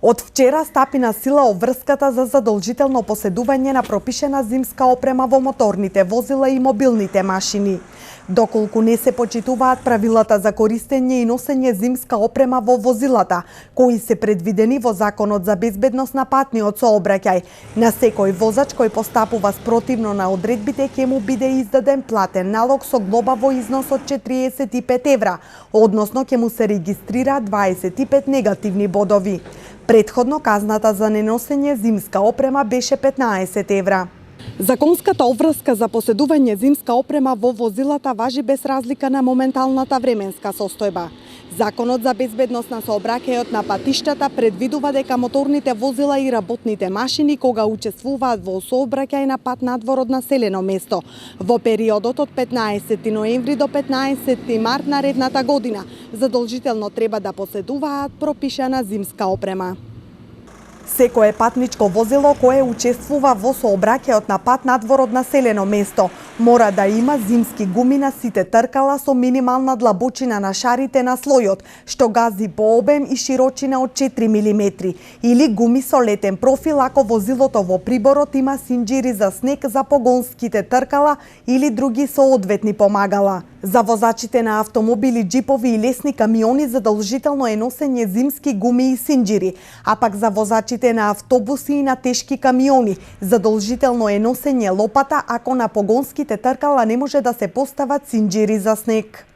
Од вчера стапи на сила обврската за задолжително поседување на пропишена зимска опрема во моторните возила и мобилните машини. Доколку не се почитуваат правилата за користење и носење зимска опрема во возилата, кои се предвидени во Законот за безбедност на патниот сообраќај, на секој возач кој постапува спротивно на одредбите ќе му биде издаден платен налог со глоба во износ од 45 евра, односно ќе му се регистрира 25 негативни бодови. Предходно казната за неносење зимска опрема беше 15 евра. Законската обврска за поседување зимска опрема во возилата важи без разлика на моменталната временска состојба. Законот за безбедност на сообраќајот на патиштата предвидува дека моторните возила и работните машини кога учествуваат во сообраќај на пат надвор од населено место во периодот од 15 ноември до 15 март наредната година задолжително треба да поседуваат пропишана зимска опрема. Секое патничко возило кое учествува во сообраќајот на пат надвор од населено место мора да има зимски гуми на сите тркала со минимална длабочина на шарите на слојот, што гази по обем и широчина од 4 мм, или гуми со летен профил ако возилото во приборот има синџири за снег за погонските тркала или други соодветни помагала. За возачите на автомобили, джипови и лесни камиони задолжително е носење зимски гуми и синџири, а пак за возачите на автобуси и на тешки камиони задолжително е носење лопата ако на погонските тркала не може да се постават синџири за снег.